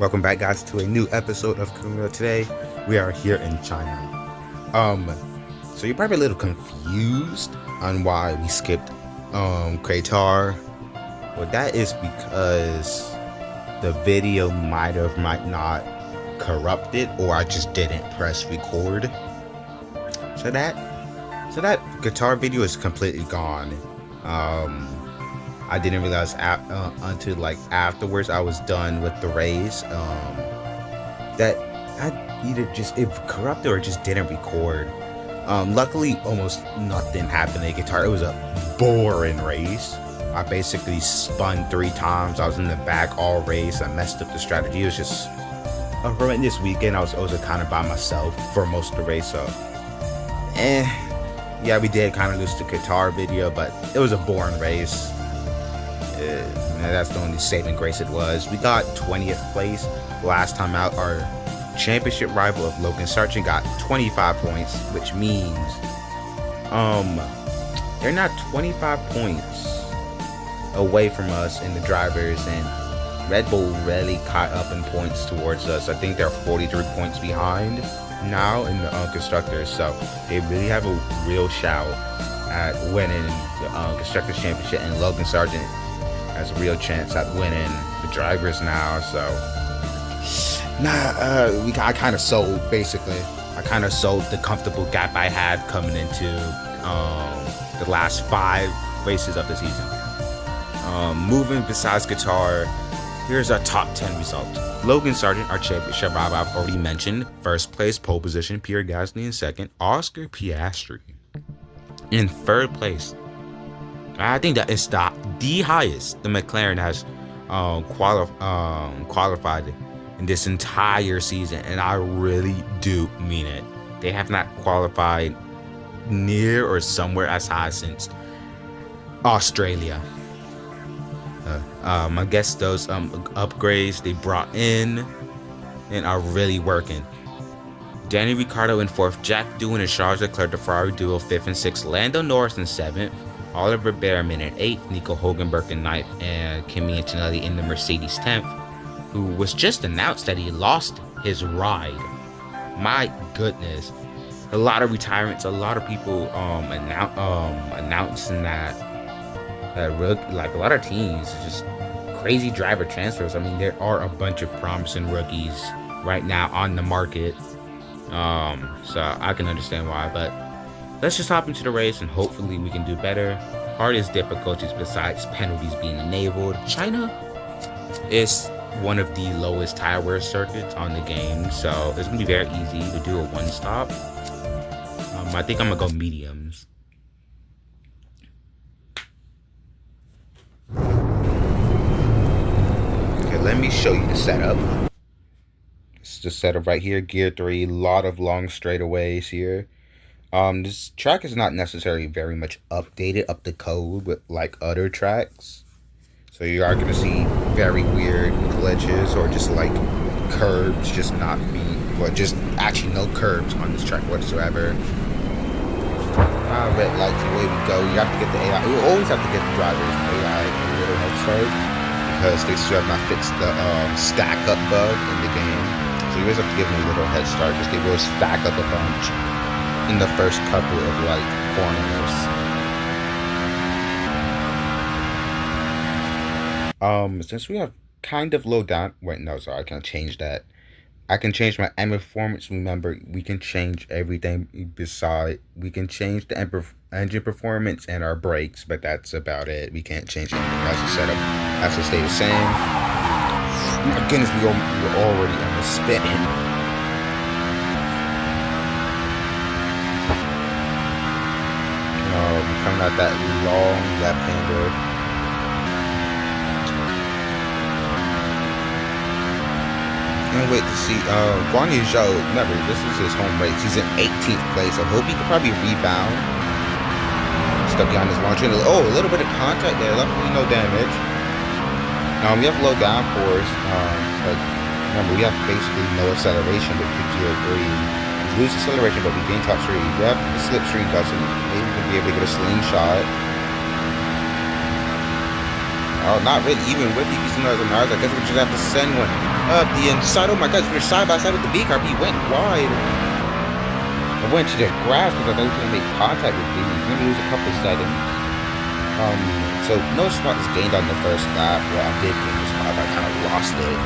Welcome back, guys, to a new episode of Kumio. Today we are here in China. So you're probably a little confused on why we skipped Qatar. Well, that is because the video might not corrupted, or I just didn't press record. So that guitar video is completely gone. I didn't realize until like afterwards I was done with the race that I either it corrupted or just didn't record. Luckily, almost nothing happened to the guitar. It was a boring race. I basically spun 3 times. I was in the back all race. I messed up the strategy. It was just a horrendous weekend. I was also kind of by myself for most of the race. So, yeah, we did kind of lose the guitar video, but it was a boring race. That's the only saving grace it was. We got 20th place last time out. Our championship rival of Logan Sargent got 25 points, which means they're not 25 points away from us in the drivers, and Red Bull really caught up in points towards us. I think they're 43 points behind now in the constructors, so they really have a real shout at winning the constructors championship, and Logan Sargent has a real chance at winning the drivers now. So I kind of sold, basically. I kind of sold the comfortable gap I had coming into the last 5 races of the season. Moving besides guitar, here's our top 10 results. Logan Sargent, our championship rival, I've already mentioned. First place, pole position, Pierre Gasly in second. Oscar Piastri in third place. I think that is the highest the McLaren has qualified in this entire season, and I really do mean it. They have not qualified near or somewhere as high since Australia. I guess those upgrades they brought in and are really working. Danny Ricciardo in 4th, Jack Doohan and Charles Leclerc, the Ferrari duo, 5th and 6th, Lando Norris in 7th, Oliver Behrman in 8th, Nico Hülkenberg in 9th, and Kimi Antonelli in the Mercedes 10th, who was just announced that he lost his ride. My goodness. A lot of retirements, a lot of people announcing that like a lot of teams, just crazy driver transfers. I mean, there are a bunch of promising rookies right now on the market. So I can understand why, but let's just hop into the race and hopefully we can do better. Hardest difficulties besides penalties being enabled. China is one of the lowest tire wear circuits on the game, so it's gonna be very easy to do a 1-stop. I think I'm gonna go mediums. Okay, let me show you the setup. This is the setup right here. Gear 3, lot of long straightaways here. This track is not necessarily very much updated up to code with like other tracks, so you are gonna see very weird glitches or just like curbs just not being, well, just actually no curbs on this track whatsoever. But like the way we go, you have to get the AI. You always have to get the drivers AI a little head start because they still have not fixed the stack up bug in the game. So you always have to give them a little head start because they will stack up a bunch in the first couple of like corners. Since we have kind of low down, wait, no, sorry, I can't change that. I can change my engine performance. Remember, we can change everything we can change the engine performance and our brakes, but that's about it. We can't change anything else. The setup has to stay the same. My goodness, we're already almost spitting. Coming out that long left-hander. Can't wait to see Guan Yu Zhou. Remember, this is his home race. He's in 18th place. I hope he can probably rebound. Stuck behind his launcher. Oh, a little bit of contact there. Luckily, no damage. We have low downforce, but remember, we have basically no acceleration with the Gear 3. We lose acceleration, but we gain top speed. We have the slipstream doesn't. Maybe we can be able to get a slingshot. Oh, not really. Even with using those Mars, I guess we just have to send one. up the inside. Oh my god, we're side by side with the V car. He went wide. I went to the grass because I thought he was going to make contact with me. We're going to lose a couple seconds. So no spot is gained on the first lap. Well, I did gain the spot, but I kind of lost it.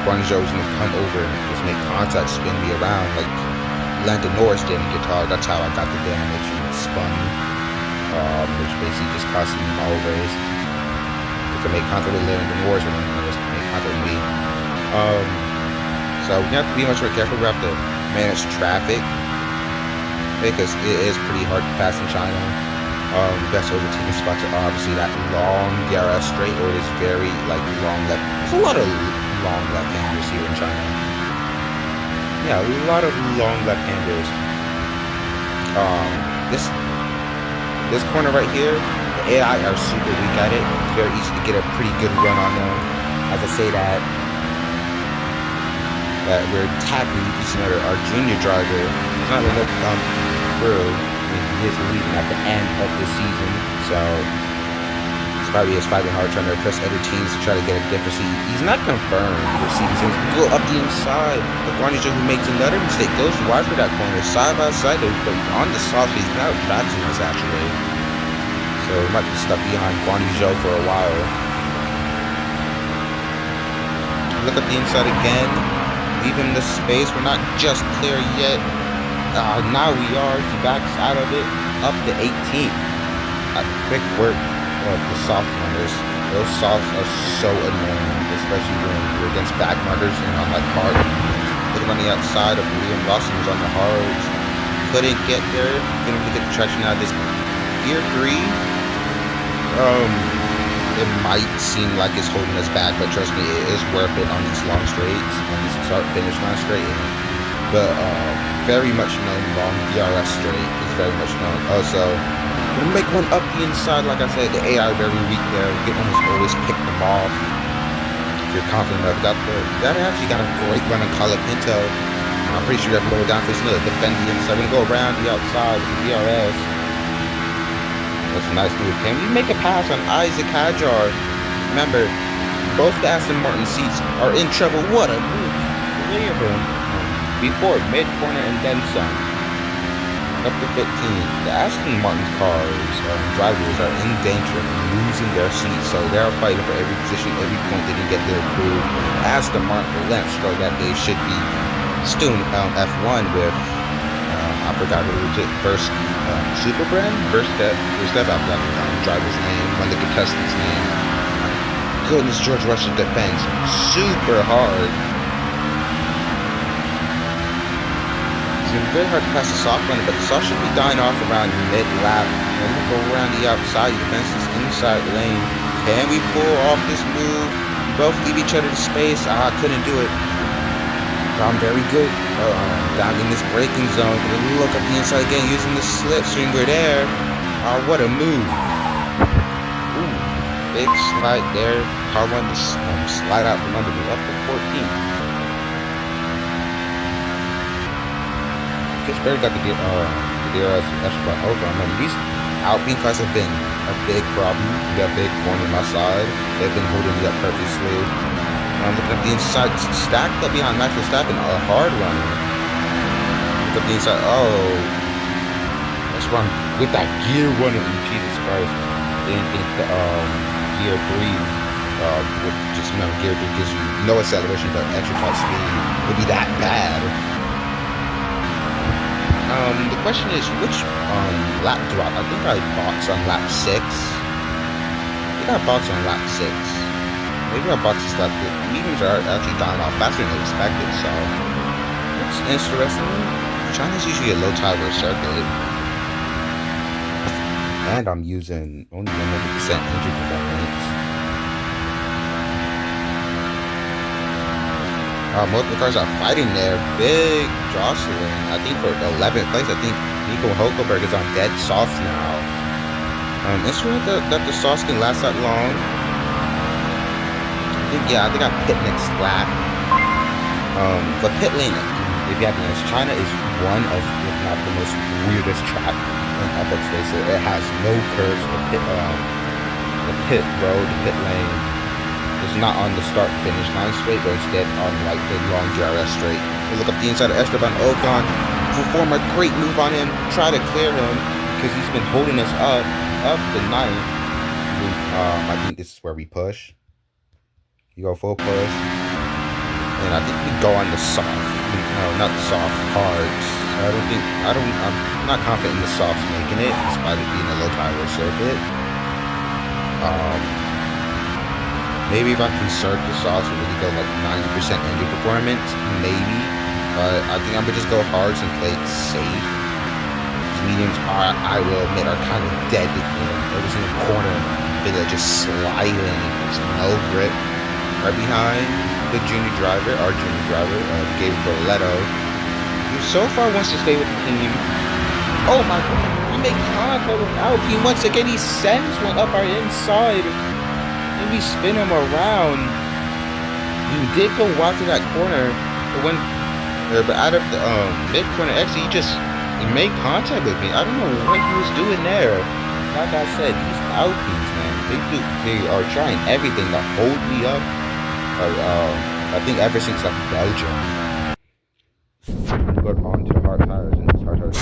Guangzhou was going to come over and just make contact, spin me around like Lando Norris did in guitar. That's how I got the damage and spun, which basically just cost me my whole race. If I make contact with Lando Norris, or Lando Norris can make contact with me. So we have to be much more careful. We have to manage traffic because it is pretty hard to pass in China. Best overtaking spots are obviously that long DRS straight, or it is very like long left. There's a lot of long left-handers here in China. Yeah, a lot of long left-handers. This corner right here, the AI are super weak at it. It's very easy to get a pretty good run on them. As I say that we're tackling our junior driver. He's not going to come through. He is leaving at the end of the season, so it's probably is fighting hard trying to impress other teams to try to get a different seat. He's not confirmed for season. Go up the inside. The Guangzhou who makes another mistake goes wide for that corner, side by side, but he's on the soft. He's now tracking us actually, so we might be stuck behind Guangzhou for a while. Look up the inside again, leaving the space. We're not just clear yet. Now we are. He backs out of it up to 18th. Quick work of the soft runners. Those softs are so annoying, especially when you're against back runners and on like hard. Looking on the outside of Liam Lawson was on the hards. Couldn't get there. Couldn't really get the traction out of this gear 3. It might seem like it's holding us back, but trust me, it is worth it on these long straights, on these start-finish line straight. The very much known long DRS straight is very much known. Also, we'll make one up the inside. Like I said, the AI very weak there. We can almost always pick them off if you're confident enough. That actually got a great run on Colapinto. I'm pretty sure you have to lower down for another defend the inside. We're gonna go around the outside with the DRS. That's a nice move. Can we make a pass on Isaac Hajar? Remember, both the Aston Martin seats are in trouble. What a move! Clear him before mid-corner and then some. Up to 15. The Aston Martin cars drivers are in danger of losing their seats, so they're fighting for every position, every point they can get their crew. Aston Martin Lamp stroke that they should be still in F1 with I forgot who was it first. Super Brand? First step, I forgot the driver's name, one of the contestants' name. My goodness, George Russell's defense. Super hard. It's been very hard to pass the soft runner, but the soft should be dying off around mid-lap. Then we go around the outside, the defense is inside lane. Can we pull off this move? We both leave each other to space. I couldn't do it. But I'm very good. Down in this braking zone. Gonna look up the inside again using the slipstream. We're there. What a move. Ooh, big slide there. Car wanted to slide out from under me up to 14th. Just barely got the DRS extra over on them. These Alpine cars have been a big problem. We got big corner on my side. They've been holding me up purposely. I'm looking at the inside, stacked up behind Max Verstappen, a hard runner. Look at the inside. Oh, that's wrong with that gear 1. Jesus Christ! Didn't think the gear 3 with just remember gear 3 gives you no acceleration but extra top speed would be that bad. The question is which lap drop? I think I boxed on lap 6. Lap 6. Maybe our boxes left. The mediums are actually dying off faster than expected, so it's interesting. China's usually a low tower circuit, and I'm using only 100% engine performance. Multiple cars are fighting there. Big jostling. I think for 11th place. I think Nico Hulkenberg is on dead softs now. Interesting that the softs can last that long. I think I pit next lap. But pit lane, if you have to know, China is one of, if not the most weirdest track in FX Racer. It has no curves. The pit road, the pit lane is not on the start-finish line straight, but instead on like the long DRS straight. We look up the inside of Esteban Ocon, perform a great move on him, try to clear him because he's been holding us up the ninth. I think this is where we push. You go full push, and I think we go on the soft. No, not the soft, hards. I'm not confident in the softs making it, despite it being a low power circuit. Maybe if I conserve the softs, we'll really go like 90% engine performance, maybe. But I think I'm gonna just go hards and play it safe. Mediums are, I will admit, are kind of dead. Every single corner, they're just sliding. There's no grip. Right behind the our junior driver, Gabriel Borletto, who so far wants to stay with the team. Oh my god, we make contact with Alpine once again. He sends one up our inside, and we spin him around. We did go wide to that corner, but out of the mid corner exit, he made contact with me. I don't know what he was doing there. Like I said, these Alpines, man, they are trying everything to hold me up. I think ever since like Belgium, we got onto the hard tires, and these hard tires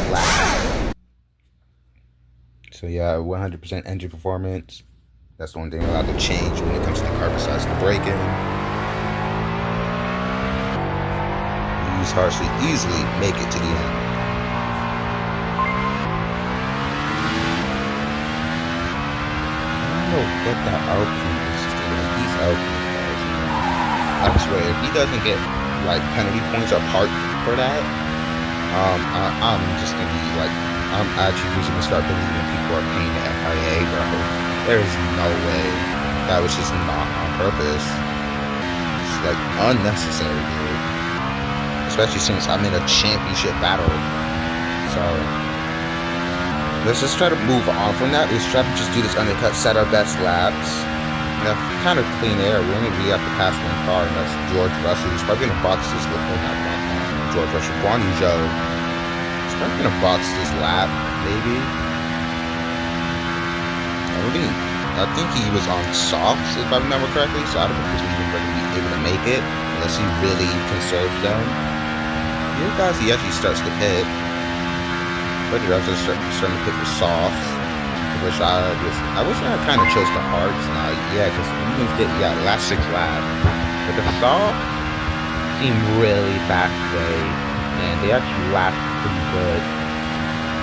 flat. So yeah, 100% engine performance. That's the one thing allowed to change when it comes to the car besides the braking. These cars should easily make it to the end. I don't know what that Alpine is doing. These Alpine cars, man. I swear, if he doesn't get like penalty points or parked for that, I'm just gonna be like, I'm actually just gonna start believing people are paying the FIA, bro. There is no way. That was just not on purpose. It's like unnecessary, dude. Especially since I'm in a championship battle. So let's just try to move on from that. Let's try to just do this undercut, set our best laps. Now, kind of clean air. We only really have to pass one car, and that's George Russell. He's probably gonna box this with George Russell. Guan Yu Zhou. He's probably gonna box this lap, maybe. I think he was on softs, if I remember correctly, so I don't think he's even going to be able to make it unless he really conserves them. Here, guys, he actually starts to pit. But he also starting to pit for softs. I wish I kind of chose the hards now. Yeah, because we did last 6 laps. But the softs seem really fast today, and they actually last pretty good.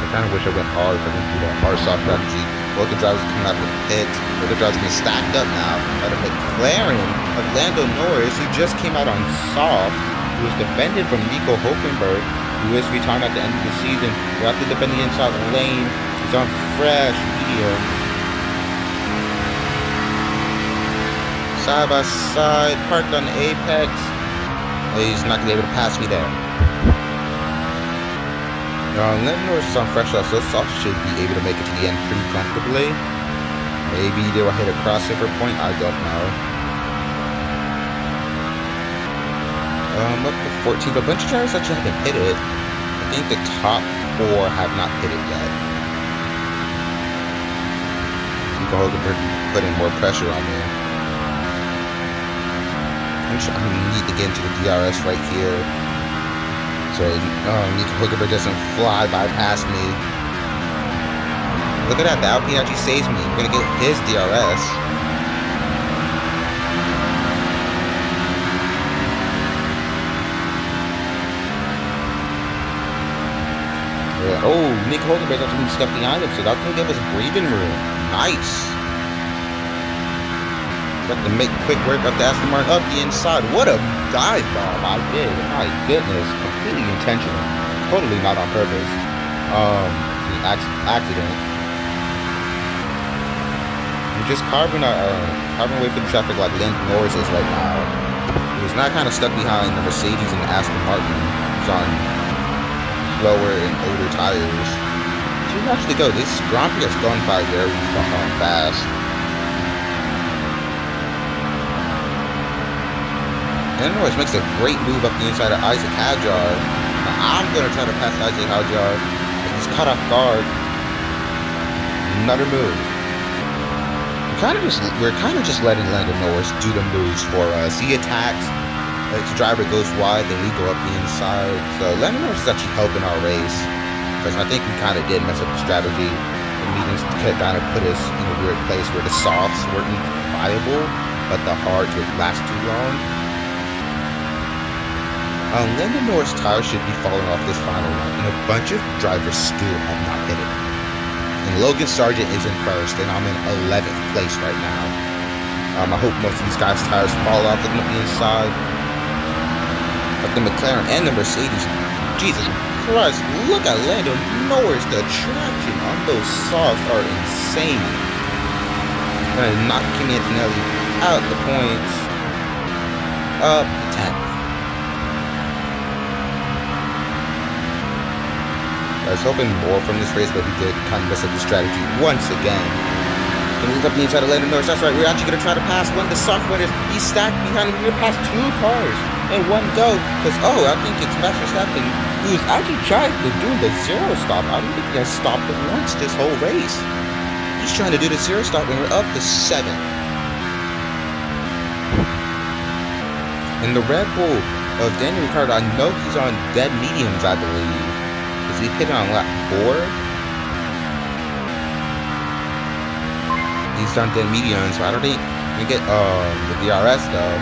I kind of wish I went hard so I didn't do that hard soft strategy. Both the drivers coming out of the pit. Both the drivers being stacked up now by the McLaren of Lando Norris, who just came out on soft, who was defended from Nico Hulkenberg, who is retiring at the end of the season. We're out to defend the inside lane. He's on fresh medium. Side by side, parked on the apex. He's not going to be able to pass me there. Lando Norris is on fresh off, so soft should be able to make it to the end pretty comfortably. Maybe they will hit a crossover point, I don't know. Up to 14, but a bunch of drivers actually haven't pitted. I think the top 4 have not pitted yet. You can hold put in more pressure on me. I'm sure I need to get into the DRS right here. So Nico Hulkenberg doesn't fly bypass me. Look at that, the Alpine actually saves me. I'm gonna get his DRS. Yeah. Oh, Nico Hulkenberg actually stuck behind him, so that's gonna give us breathing room. Nice. Got to make quick work of the Aston Martin up the inside. What a dive bomb I did. My goodness. Completely intentional. Totally not on purpose. Accident. We're just carving away from the traffic like Lando Norris is right now. He's not kind of stuck behind the Mercedes and the Aston Martin. He's on slower and older tires. So actually go. This Grand Prix has gone by very fast. Lando Norris makes a great move up the inside of Isaac Hadjar. Now I'm going to try to pass Isaac Hadjar. He's caught off guard. Another move. we're kind of just letting Lando Norris do the moves for us. He attacks, the driver goes wide, then we go up the inside. So Lando Norris is actually helping our race, because I think we kind of did mess up the strategy. The mediums kind of put us in a weird place where the softs weren't viable, but the hards would last too long. Lando Norris' tires should be falling off this final lap, and a bunch of drivers still have not hit it. And Logan Sargent is in first, and I'm in 11th place right now. I hope most of these guys' tires fall off looking at the inside. But the McLaren and the Mercedes, Jesus Christ, look at Lando Norris. The traction on those softs are insane. And knock Kimi Antonelli out the points. Up 10th. I was hoping more from this race, but we did kind of mess up the strategy once again. And we look up the inside of Lando Norris. That's right, we're actually going to try to pass one of the soft winners. He's stacked behind him. We're going to pass 2 cars in one go. Because, I think it's Max Verstappen who's actually trying to do the zero stop. I don't think he has stopped it once this whole race. He's trying to do the zero stop, and we're up to 7th. And the Red Bull of Daniel Ricciardo, I know he's on dead mediums, I believe. Because he hit on lap 4. He's done dead mediums, so I don't think we get the DRS though.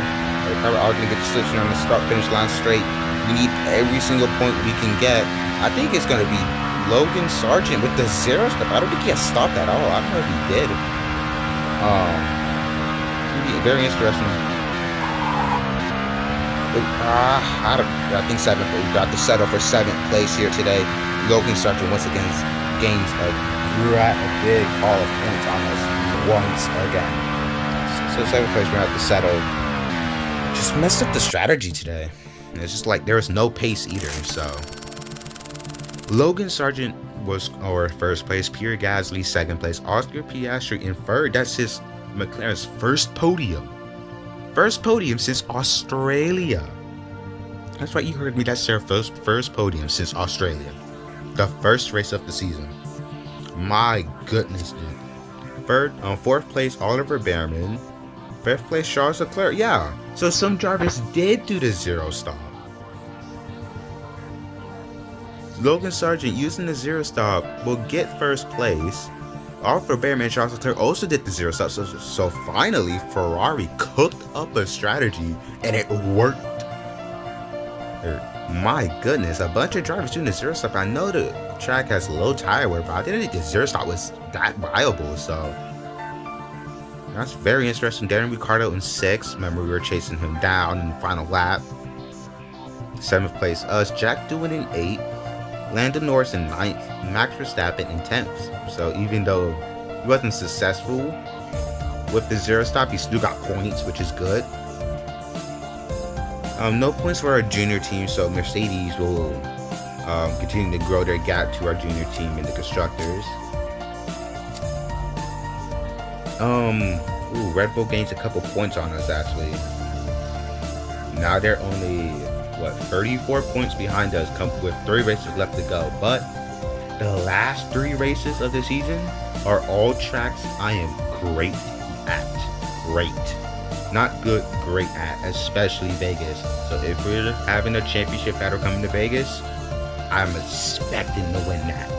We're probably all gonna get the slips on the start finish line straight. We need every single point we can get. I think it's gonna be Logan Sargent with the zero stop. I don't think he has stopped at all. I don't know if he did. It's gonna be very interesting. I think 7th, but we got the settle for 7th place here today. Logan Sargent once again gains a big haul of points on us once again. So 7th place, we're gonna have to settle. Just messed up the strategy today. It's just like there was no pace either. So Logan Sargent was our first place, Pierre Gasly 2nd place, Oscar Piastri in 3rd. That's his McLaren's first podium. First podium since Australia. That's right, you heard me. That's their first podium since Australia. The first race of the season. My goodness, dude. 4th place, Oliver Behrman. 5th place, Charles Leclerc. Yeah, so some drivers did do the zero stop. Logan Sargent using the zero stop will get 1st place. Oliver Behrman and Charles Leclerc also did the zero stop. So finally, Ferrari cooked up a strategy and it worked. My goodness, a bunch of drivers doing the zero stop. I know the track has low tire wear, but I didn't think the zero stop was that viable. So that's very interesting. Darren Ricciardo in 6th. Remember, we were chasing him down in the final lap. 7th place, us. Jack Doohan in 8th. Lando Norris in 9th, Max Verstappen in 10th. So even though he wasn't successful with the zero stop, he still got points, which is good. No points for our junior team, so Mercedes will continue to grow their gap to our junior team in the constructors. Red Bull gains a couple points on us actually. Now they're only 34 points behind us, with 3 races left to go. But the last 3 races of the season are all tracks I am great at. Great. Not good, great at, especially Vegas. So if we're having a championship battle coming to Vegas, I'm expecting to win that.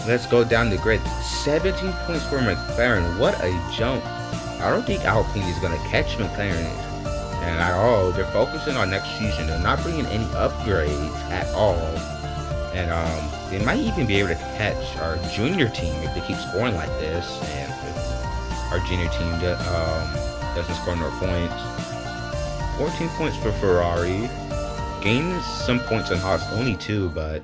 Let's go down the grid. 17 points for McLaren. What a jump. I don't think Alpine is going to catch McLaren. And at all, they're focusing on next season. They're not bringing any upgrades at all. And they might even be able to catch our junior team if they keep scoring like this. And if our junior team doesn't score no points. 14 points for Ferrari. Gained some points on Haas, only 2, but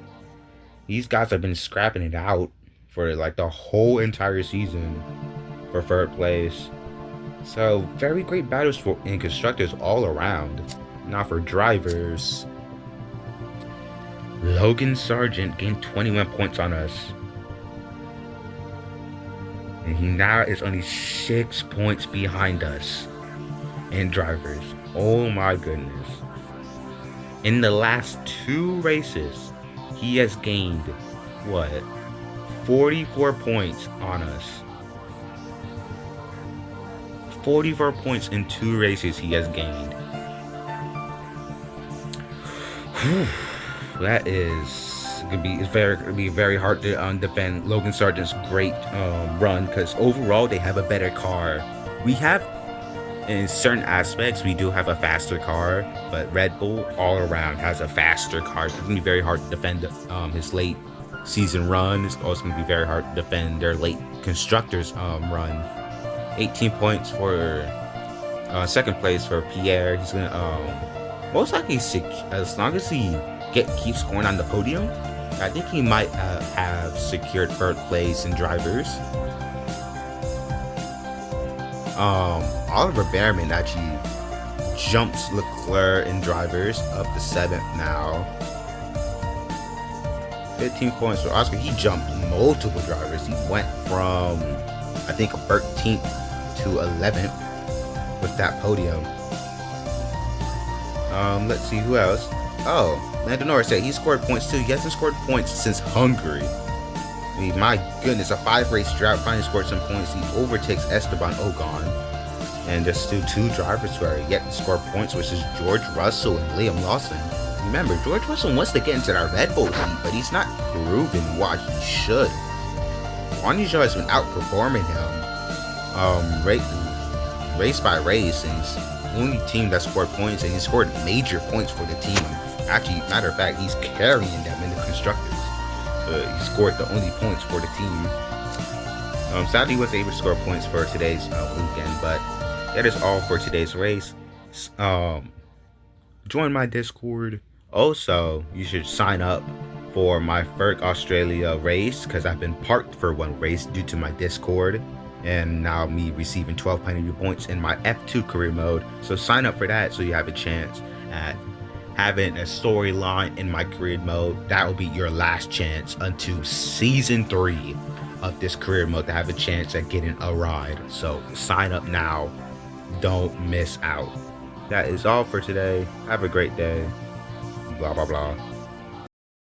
these guys have been scrapping it out for like the whole entire season for 3rd place. So very great battles in constructors all around. Now for drivers, Logan Sargent gained 21 points on us, and he now is only 6 points behind us in drivers. Oh my goodness. In the last 2 races, he has gained 44 points on us. 44 points in 2 races he has gained. That is gonna be very hard to defend Logan Sargent's great run, because overall they have a better car. We have, in certain aspects, we do have a faster car, but Red Bull all around has a faster car. So it's gonna be very hard to defend his late season run. It's also gonna be very hard to defend their late constructors run. 18 points for second place for Pierre. He's gonna most likely, as long as he keeps scoring on the podium, I think he might have secured third place in drivers. Oliver Behrman actually jumps Leclerc in drivers up to 7th now. 15 points for Oscar. He jumped multiple drivers. He went from, I think, 13th to 11th with that podium. Let's see who else. Oh, Lando Norris said he scored points too. He hasn't scored points since Hungary. I mean, my goodness, a 5-race drought, finally scored some points. He overtakes Esteban Ocon. And there's still 2 drivers who are yet to score points, which is George Russell and Liam Lawson. Remember, George Russell wants to get into that Red Bull heat, but he's not proven what he should. Guan Yu Zhou has been outperforming him race by race, and he's the only team that scored points, and he scored major points for the team. Actually, matter of fact, he's carrying them in the constructors. He scored the only points for the team. Sadly, he wasn't able to score points for today's weekend, but that is all for today's race. Join my Discord. Also, you should sign up for my Furc Australia race, because I've been parked for one race due to my Discord, and now me receiving 12 penalty points in my F2 career mode. So sign up for that so you have a chance at having a storyline in my career mode. That will be your last chance until season 3 of this career mode to have a chance at getting a ride. So sign up now. Don't miss out. That is all for today. Have a great day. Blah, blah, blah.